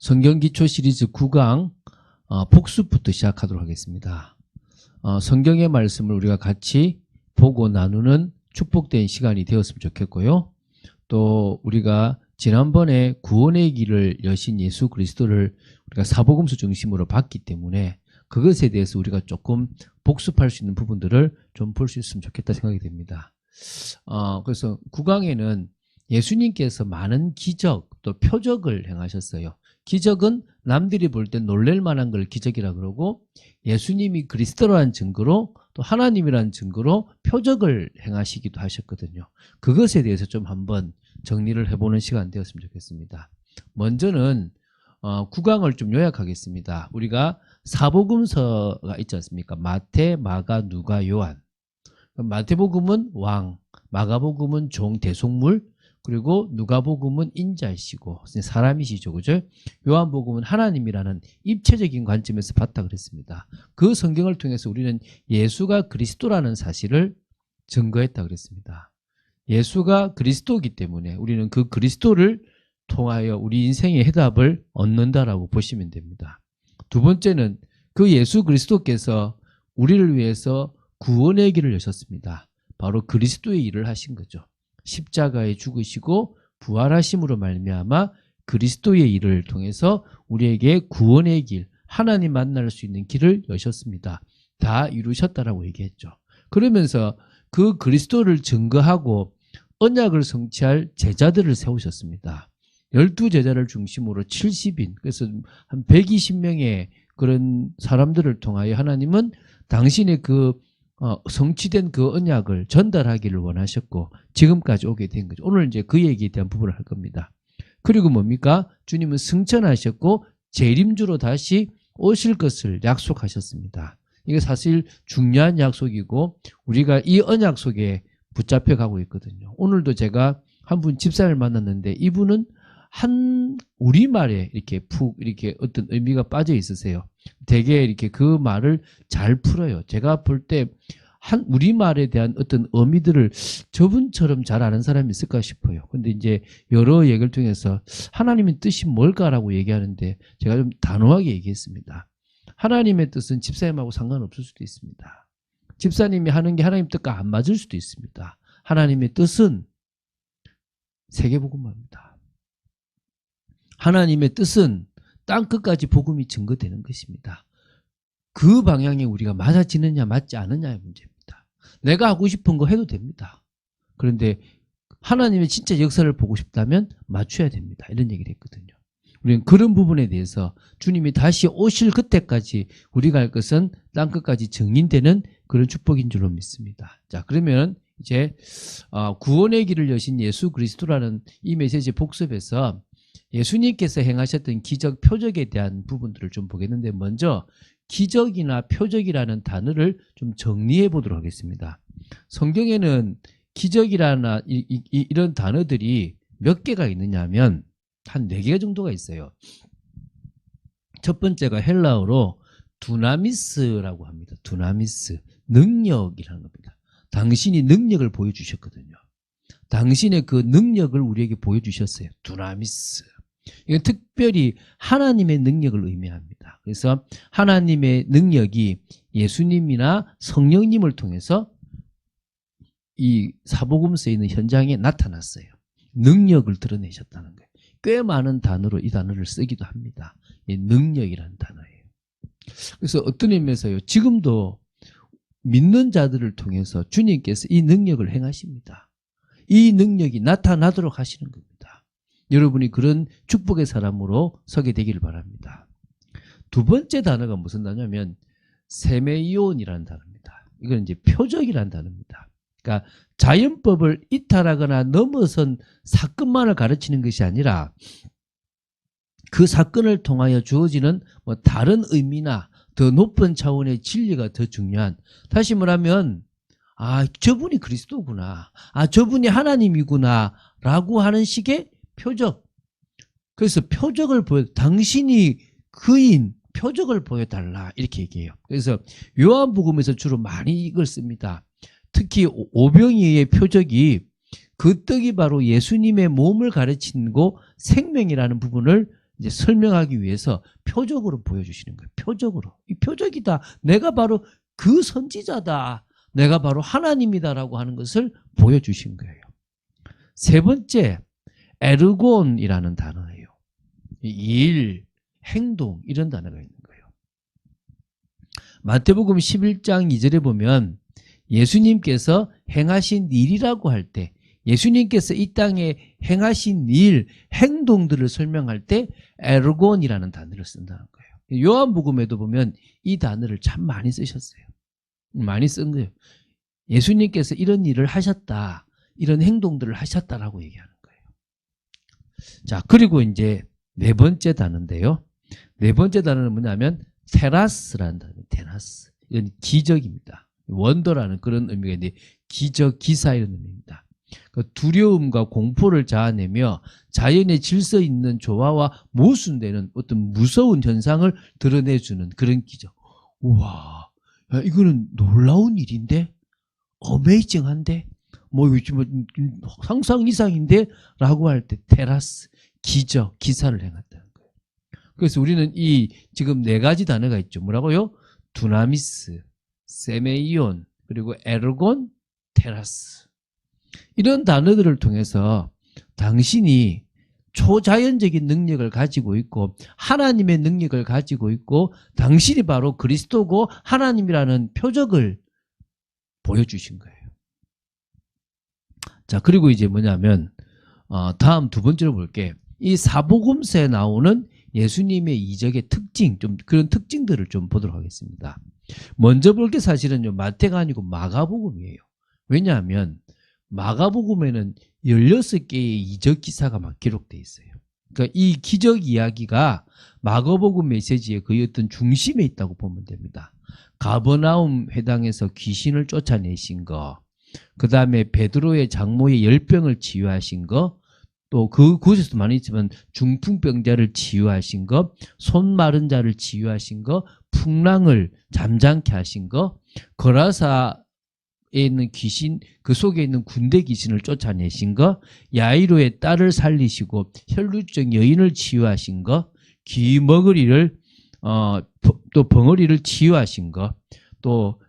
성경 기초 시리즈 9강 복습부터 시작하도록 하겠습니다. 성경의 말씀을 우리가 같이 보고 나누는 축복된 시간이 되었으면 좋겠고요. 또 우리가 지난번에 구원의 길을 여신 예수 그리스도를 우리가 사복음서 중심으로 봤기 때문에 그것에 대해서 우리가 조금 복습할 수 있는 부분들을 좀 볼 수 있으면 좋겠다 생각이 됩니다. 그래서 9강에는 예수님께서 많은 기적 또 표적을 행하셨어요. 기적은 남들이 볼 때 놀랄 만한 걸 기적이라 그러고, 예수님이 그리스도라는 증거로 또 하나님이라는 증거로 표적을 행하시기도 하셨거든요. 그것에 대해서 좀 한번 정리를 해보는 시간 되었으면 좋겠습니다. 먼저는 9강을 좀 요약하겠습니다. 우리가 사복음서가 있지 않습니까? 마태, 마가, 누가, 요한. 마태복음은 왕, 마가복음은 종, 대속물, 그리고 누가복음은 인자이시고 사람이시죠, 그죠? 요한복음은 하나님이라는 입체적인 관점에서 봤다 그랬습니다. 그 성경을 통해서 우리는 예수가 그리스도라는 사실을 증거했다 그랬습니다. 예수가 그리스도이기 때문에 우리는 그 그리스도를 통하여 우리 인생의 해답을 얻는다라고 보시면 됩니다. 두 번째는 그 예수 그리스도께서 우리를 위해서 구원의 길을 여셨습니다. 바로 그리스도의 일을 하신 거죠. 십자가에 죽으시고 부활하심으로 말미암아 그리스도의 일을 통해서 우리에게 구원의 길, 하나님 만날 수 있는 길을 여셨습니다. 다 이루셨다라고 얘기했죠. 그러면서 그 그리스도를 증거하고 언약을 성취할 제자들을 세우셨습니다. 12제자를 중심으로 70인, 그래서 한 120명의 그런 사람들을 통하여 하나님은 당신의 그 성취된 그 언약을 전달하기를 원하셨고 지금까지 오게 된 거죠. 오늘 이제 그 얘기에 대한 부분을 할 겁니다. 그리고 뭡니까? 주님은 승천하셨고 재림주로 다시 오실 것을 약속하셨습니다. 이게 사실 중요한 약속이고 우리가 이 언약 속에 붙잡혀 가고 있거든요. 오늘도 제가 한 분 집사를 만났는데 이분은 한 우리말에 이렇게 어떤 의미가 빠져 있으세요. 되게 이렇게 그 말을 잘 풀어요. 제가 볼 때 한 우리말에 대한 어떤 의미들을 저분처럼 잘 아는 사람이 있을까 싶어요. 근데 이제 여러 얘기를 통해서 하나님의 뜻이 뭘까라고 얘기하는데 제가 좀 단호하게 얘기했습니다. 하나님의 뜻은 집사님하고 상관없을 수도 있습니다. 집사님이 하는 게 하나님 뜻과 안 맞을 수도 있습니다. 하나님의 뜻은 세계복음화입니다. 하나님의 뜻은 땅끝까지 복음이 증거되는 것입니다. 그 방향에 우리가 맞아지느냐 맞지 않느냐의 문제입니다. 내가 하고 싶은 거 해도 됩니다. 그런데 하나님의 진짜 역사를 보고 싶다면 맞춰야 됩니다. 이런 얘기를 했거든요. 우리는 그런 부분에 대해서 주님이 다시 오실 그때까지 우리가 할 것은 땅끝까지 증인되는 그런 축복인 줄로 믿습니다. 자, 그러면 이제 구원의 길을 여신 예수 그리스도라는 이 메시지 복습에서 예수님께서 행하셨던 기적, 표적에 대한 부분들을 좀 보겠는데, 먼저 기적이나 표적이라는 단어를 좀 정리해 보도록 하겠습니다. 성경에는 기적이라나 이런 단어들이 몇 개가 있느냐 하면 한 4개 정도가 있어요. 첫 번째가 헬라어로 두나미스라고 합니다. 두나미스, 능력이라는 겁니다. 당신이 능력을 보여주셨거든요. 당신의 그 능력을 우리에게 보여주셨어요. 두나미스. 이건 특별히 하나님의 능력을 의미합니다. 그래서 하나님의 능력이 예수님이나 성령님을 통해서 이 사복음서에 있는 현장에 나타났어요. 능력을 드러내셨다는 거예요. 꽤 많은 단어로 이 단어를 쓰기도 합니다. 이 능력이라는 단어예요. 그래서 어떤 의미에서요, 지금도 믿는 자들을 통해서 주님께서 이 능력을 행하십니다. 이 능력이 나타나도록 하시는 겁니다. 여러분이 그런 축복의 사람으로 서게 되기를 바랍니다. 두 번째 단어가 무슨 단어냐면 세메이온이라는 단어입니다. 이건 이제 표적이라는 단어입니다. 그러니까 자연법을 이탈하거나 넘어선 사건만을 가르치는 것이 아니라 그 사건을 통하여 주어지는 다른 의미나 더 높은 차원의 진리가 더 중요한, 다시 말하면 저분이 그리스도구나, 저분이 하나님이구나 라고 하는 식의 표적. 그래서 표적을 당신이 그인 표적을 보여달라 이렇게 얘기해요. 그래서 요한복음에서 주로 많이 이걸 씁니다. 특히 오병이의 표적이 그 떡이 바로 예수님의 몸을 가르치고 생명이라는 부분을 이제 설명하기 위해서 표적으로 보여주시는 거예요. 표적으로. 이 표적이다. 내가 바로 그 선지자다. 내가 바로 하나님이다라고 하는 것을 보여주신 거예요. 세 번째, 에르곤이라는 단어예요. 일, 행동 이런 단어가 있는 거예요. 마태복음 11장 2절에 보면 예수님께서 행하신 일이라고 할 때 예수님께서 이 땅에 행하신 일, 행동들을 설명할 때 에르곤이라는 단어를 쓴다는 거예요. 요한복음에도 보면 이 단어를 참 많이 쓰셨어요. 많이 쓴 거예요. 예수님께서 이런 일을 하셨다. 이런 행동들을 하셨다라고 얘기하는 거예요. 자, 그리고 이제 네 번째 단어인데요. 네 번째 단어는 뭐냐면 테라스라는 단어예요. 테라스. 이건 기적입니다. 원더라는 그런 의미가 있는데 기적, 기사 이런 의미입니다. 그 두려움과 공포를 자아내며 자연의 질서 있는 조화와 모순되는 어떤 무서운 현상을 드러내주는 그런 기적. 우와, 야, 이거는 놀라운 일인데? 어메이징한데? 뭐 상상 이상인데? 라고 할 때 테라스, 기적, 기사를 행했다는 거예요. 그래서 우리는 이 지금 네 가지 단어가 있죠. 뭐라고요? 두나미스, 세메이온, 그리고 에르곤, 테라스. 이런 단어들을 통해서 당신이 초자연적인 능력을 가지고 있고 하나님의 능력을 가지고 있고 당신이 바로 그리스도고 하나님이라는 표적을 보여주신 거예요. 자, 그리고 이제 뭐냐면 다음 두 번째로 볼게. 이 사복음서에 나오는 예수님의 이적의 특징, 좀 그런 특징들을 좀 보도록 하겠습니다. 먼저 볼 게 사실은요, 마태가 아니고 마가복음이에요. 왜냐하면 마가복음에는 16개의 이적 기사가 막 기록되어 있어요. 그러니까 이 기적 이야기가 마가복음 메시지의 거의 어떤 중심에 있다고 보면 됩니다. 가버나움 회당에서 귀신을 쫓아내신 거, 그 다음에 베드로의 장모의 열병을 치유하신 거, 또 그곳에서도 많이 있지만 중풍병자를 치유하신 거, 손 마른 자를 치유하신 거, 풍랑을 잠잠케 하신 거, 거라사에 있는 귀신, 그 속에 있는 군대 귀신을 쫓아내신 거, 야이로의 딸을 살리시고 혈루증 여인을 치유하신 거, 귀머거리를 또 벙어리를 치유하신 거, 또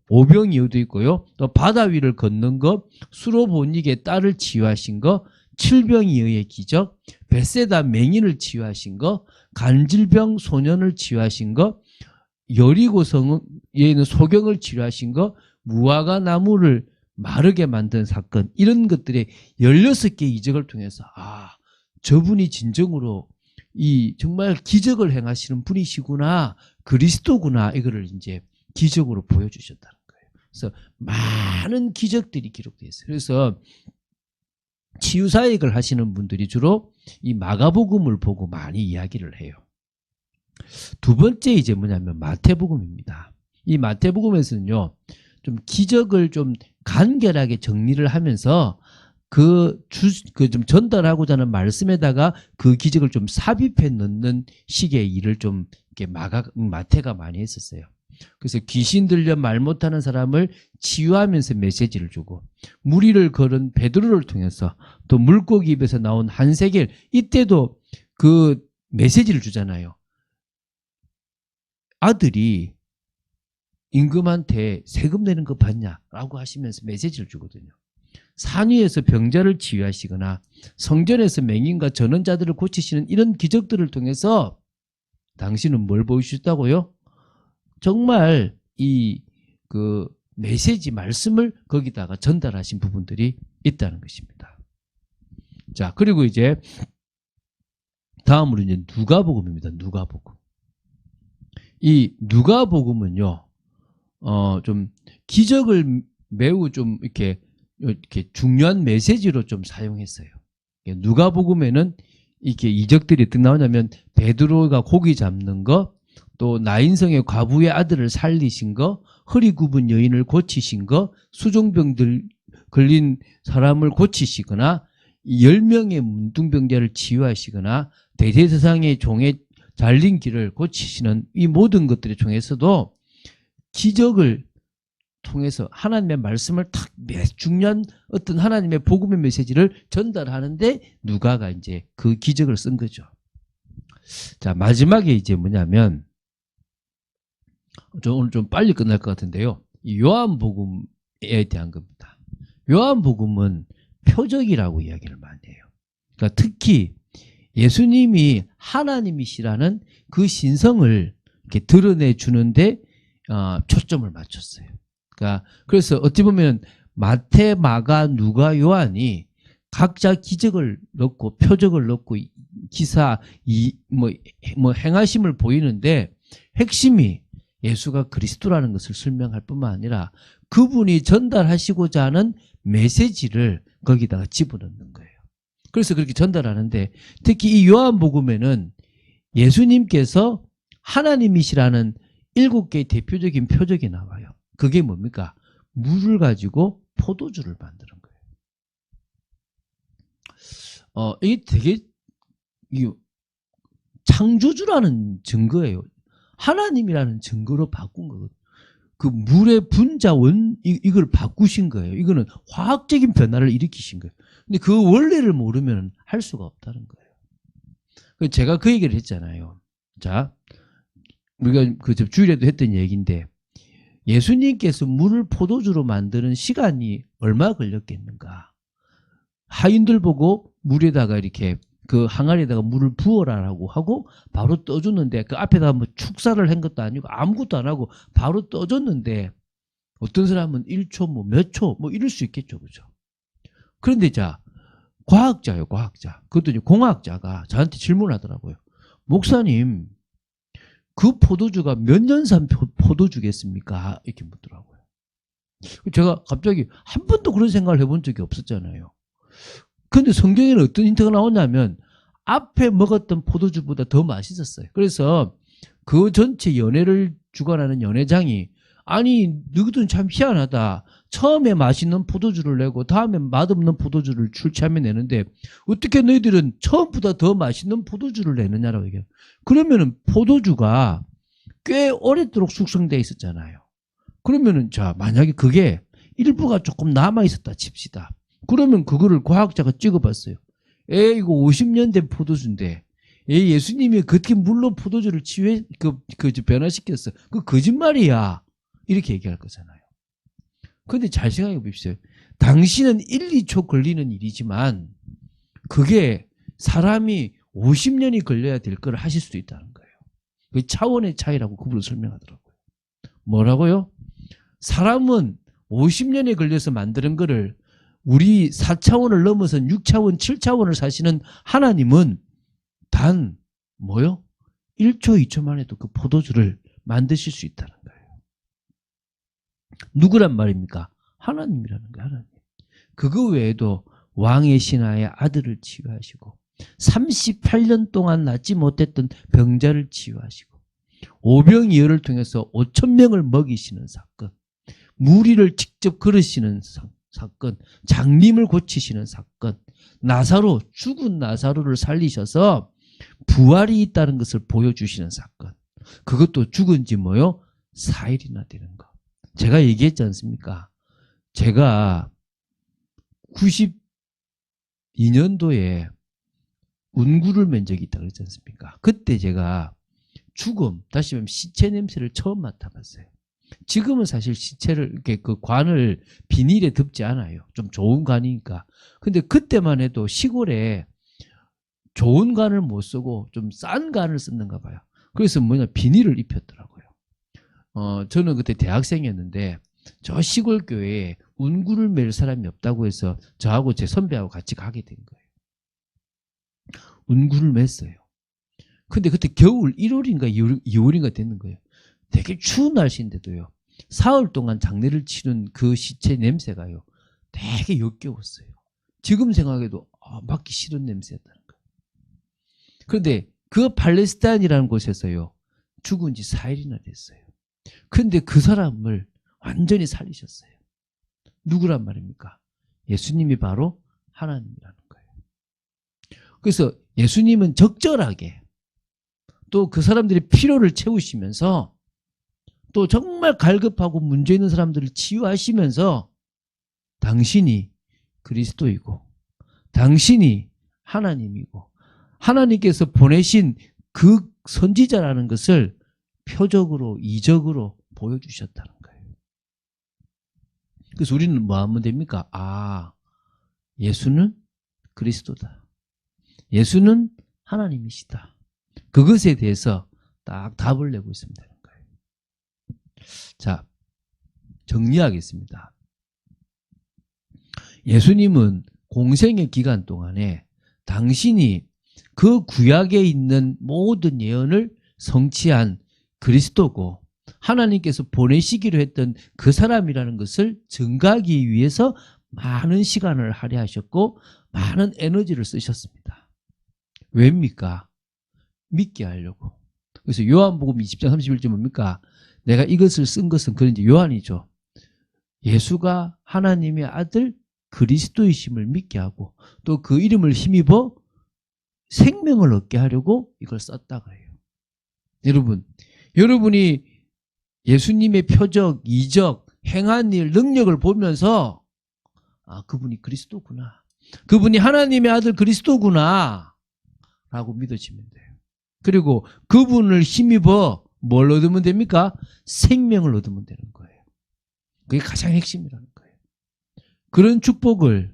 오병이어도 있고요. 또 바다 위를 걷는 거, 수로보닉의 딸을 치유하신 거, 칠병이어의 기적, 벳세다 맹인을 치유하신 거, 간질병 소년을 치유하신 거, 여리고성에 있는 소경을 치유하신 거, 무화과 나무를 마르게 만든 사건, 이런 것들의 16개 이적을 통해서 저분이 진정으로 이 정말 기적을 행하시는 분이시구나, 그리스도구나, 이거를 이제 기적으로 보여주셨다는 거예요. 그래서 많은 기적들이 기록되어 있어요. 그래서 치유사역을 하시는 분들이 주로 이 마가복음을 보고 많이 이야기를 해요. 두 번째 이제 뭐냐면 마태복음입니다. 이 마태복음에서는요, 좀 기적을 좀 간결하게 정리를 하면서 좀 전달하고자 하는 말씀에다가 그 기적을 좀 삽입해 넣는 식의 일을 좀 이렇게 마태가 많이 했었어요. 그래서 귀신 들려 말 못하는 사람을 치유하면서 메시지를 주고, 무리를 걸은 베드로를 통해서 또 물고기 입에서 나온 한세겔, 이때도 그 메시지를 주잖아요. 아들이 임금한테 세금 내는 거 봤냐라고 하시면서 메시지를 주거든요. 산 위에서 병자를 치유하시거나 성전에서 맹인과 전원자들을 고치시는 이런 기적들을 통해서 당신은 뭘 보여주셨다고요? 정말 그 메시지 말씀을 거기다가 전달하신 부분들이 있다는 것입니다. 자, 그리고 이제 다음으로 이제 누가복음입니다. 누가복음. 이 누가복음은요, 좀 기적을 매우 좀 이렇게 중요한 메시지로 좀 사용했어요. 누가복음에는 이렇게 이적들이 어떻게 나오냐면 베드로가 고기 잡는 거, 또 나인성의 과부의 아들을 살리신 거, 허리 굽은 여인을 고치신 거, 수종병들 걸린 사람을 고치시거나 10명의 문둥병자를 치유하시거나 대제사장의 종의 잘린 길을 고치시는 이 모든 것들을 통해서도 기적을 통해서 하나님의 말씀을 탁 중요한 어떤 하나님의 복음의 메시지를 전달하는데 누가가 이제 그 기적을 쓴 거죠. 자, 마지막에 이제 뭐냐면 저 오늘 좀 빨리 끝날 것 같은데요. 이 요한복음에 대한 겁니다. 요한복음은 표적이라고 이야기를 많이 해요. 그러니까 특히 예수님이 하나님이시라는 그 신성을 이렇게 드러내 주는데 초점을 맞췄어요. 그러니까 그래서 어찌 보면 마태, 마가, 누가, 요한이 각자 기적을 넣고 표적을 넣고 기사 뭐 행하심을 보이는데 핵심이 예수가 그리스도라는 것을 설명할 뿐만 아니라 그분이 전달하시고자 하는 메시지를 거기다가 집어넣는 거예요. 그래서 그렇게 전달하는데 특히 이 요한복음에는 예수님께서 하나님이시라는 7개의 대표적인 표적이 나와요. 그게 뭡니까? 물을 가지고 포도주를 만드는 거예요. 이게 되게 창조주라는 증거예요. 하나님이라는 증거로 바꾼 거거든요. 그 물의 분자 이걸 바꾸신 거예요. 이거는 화학적인 변화를 일으키신 거예요. 근데 그 원리를 모르면 할 수가 없다는 거예요. 제가 그 얘기를 했잖아요. 자, 우리가 그 주일에도 했던 얘기인데 예수님께서 물을 포도주로 만드는 시간이 얼마 걸렸겠는가? 하인들 보고 물에다가 이렇게 그 항아리에다가 물을 부어라라고 하고 바로 떠줬는데 그 앞에다가 뭐 축사를 한 것도 아니고 아무것도 안 하고 바로 떠줬는데 어떤 사람은 1초 뭐 몇 초 뭐 이럴 수 있겠죠. 그죠? 그런데 자, 과학자예요, 과학자. 그것도 이제 공학자가 저한테 질문하더라고요. 목사님, 그 포도주가 몇 년산 포도주겠습니까? 이렇게 묻더라고요. 제가 갑자기 한 번도 그런 생각을 해본 적이 없었잖아요. 근데 성경에는 어떤 힌트가 나오냐면 앞에 먹었던 포도주보다 더 맛있었어요. 그래서 그 전체 연회를 주관하는 연회장이 아니 너희들은 참 희한하다. 처음에 맛있는 포도주를 내고 다음에 맛없는 포도주를 출처하며 내는데 어떻게 너희들은 처음보다 더 맛있는 포도주를 내느냐라고 얘기해요. 그러면은 포도주가 꽤 오랫도록 숙성되어 있었잖아요. 그러면은 자 만약에 그게 일부가 조금 남아 있었다 칩시다. 그러면 그거를 과학자가 찍어봤어요. 이거 50년 된 포도주인데 예수님이 그렇게 물로 포도주를 변화시켰어. 그 거짓말이야. 이렇게 얘기할 거잖아요. 그런데 잘 생각해 보십시오. 당신은 1, 2초 걸리는 일이지만 그게 사람이 50년이 걸려야 될 걸 하실 수도 있다는 거예요. 그 차원의 차이라고 그분은 설명하더라고요. 뭐라고요? 사람은 50년에 걸려서 만드는 거를 우리 4차원을 넘어선 6차원, 7차원을 사시는 하나님은 단 뭐요? 1초, 2초만 해도 그 포도주를 만드실 수 있다는 거예요. 누구란 말입니까? 하나님이라는 거예요. 하나님. 그거 외에도 왕의 신하의 아들을 치유하시고 38년 동안 낫지 못했던 병자를 치유하시고 오병이어를 통해서 5,000명을 먹이시는 사건, 무리를 직접 걸으시는 사건, 장님을 고치시는 사건, 죽은 나사로를 살리셔서 부활이 있다는 것을 보여주시는 사건, 그것도 죽은 지 뭐요? 4일이나 되는 거. 제가 얘기했지 않습니까? 제가 92년도에 운구를 맨 적이 있다고 그랬지 않습니까? 그때 제가 죽음, 다시 말하면 시체 냄새를 처음 맡아봤어요. 지금은 사실 시체를 이렇게 그 관을 비닐에 덮지 않아요. 좀 좋은 관이니까. 근데 그때만 해도 시골에 좋은 관을 못 쓰고 좀 싼 관을 썼는가 봐요. 그래서 비닐을 입혔더라고요. 저는 그때 대학생이었는데 저 시골 교회에 운구를 맬 사람이 없다고 해서 저하고 제 선배하고 같이 가게 된 거예요. 운구를 맸어요. 근데 그때 겨울 1월인가 2월인가 됐는 거예요. 되게 추운 날씨인데도요. 사흘 동안 장례를 치른 그 시체 냄새가요. 되게 역겨웠어요. 지금 생각해도 맡기 싫은 냄새였다는 거예요. 그런데 그 팔레스타인이라는 곳에서요. 죽은 지 4일이나 됐어요. 근데 그 사람을 완전히 살리셨어요. 누구란 말입니까? 예수님이 바로 하나님이라는 거예요. 그래서 예수님은 적절하게 또 그 사람들의 필요를 채우시면서 또 정말 갈급하고 문제 있는 사람들을 치유하시면서 당신이 그리스도이고 당신이 하나님이고 하나님께서 보내신 그 선지자라는 것을 표적으로 이적으로 보여주셨다는 거예요. 그래서 우리는 뭐 하면 됩니까? 아, 예수는 그리스도다. 예수는 하나님이시다. 그것에 대해서 딱 답을 내고 있으면 되는 거예요. 자, 정리하겠습니다. 예수님은 공생의 기간 동안에 당신이 그 구약에 있는 모든 예언을 성취한 그리스도고 하나님께서 보내시기로 했던 그 사람이라는 것을 증거하기 위해서 많은 시간을 할애하셨고 많은 에너지를 쓰셨습니다. 왜입니까? 믿게 하려고. 그래서 요한복음 20장 31절 뭡니까? 내가 이것을 쓴 것은 그런지 요한이죠. 예수가 하나님의 아들 그리스도이심을 믿게 하고 또 그 이름을 힘입어 생명을 얻게 하려고 이걸 썼다 그래요. 여러분, 여러분이 예수님의 표적, 이적, 행한 일, 능력을 보면서 아, 그분이 그리스도구나. 그분이 하나님의 아들 그리스도구나 라고 믿어지면 돼요. 그리고 그분을 힘입어 뭘 얻으면 됩니까? 생명을 얻으면 되는 거예요. 그게 가장 핵심이라는 거예요. 그런 축복을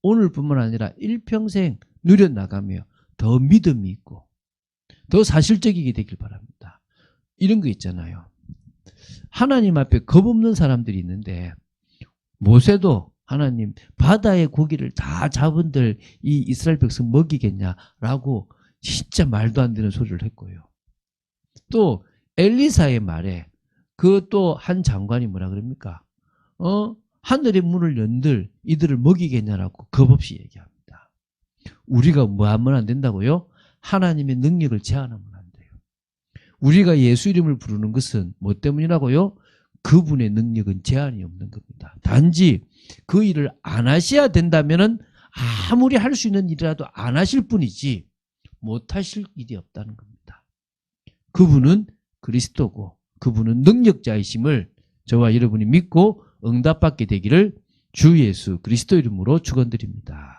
오늘뿐만 아니라 일평생 누려나가며 더 믿음이 있고 더 사실적이게 되길 바랍니다. 이런 거 있잖아요. 하나님 앞에 겁없는 사람들이 있는데 모세도 하나님 바다의 고기를 다 잡은들 이 이스라엘 백성 먹이겠냐라고 진짜 말도 안 되는 소리를 했고요. 또 엘리사의 말에 그 또 한 장관이 뭐라 그럽니까? 하늘의 문을 연들 이들을 먹이겠냐라고 겁없이 얘기합니다. 우리가 뭐 하면 안 된다고요? 하나님의 능력을 제한하면 안 돼요. 우리가 예수 이름을 부르는 것은 뭐 때문이라고요? 그분의 능력은 제한이 없는 겁니다. 단지 그 일을 안 하셔야 된다면은 아무리 할 수 있는 일이라도 안 하실 뿐이지 못 하실 일이 없다는 겁니다. 그분은 그리스도고 그분은 능력자이심을 저와 여러분이 믿고 응답받게 되기를 주 예수 그리스도 이름으로 축원드립니다.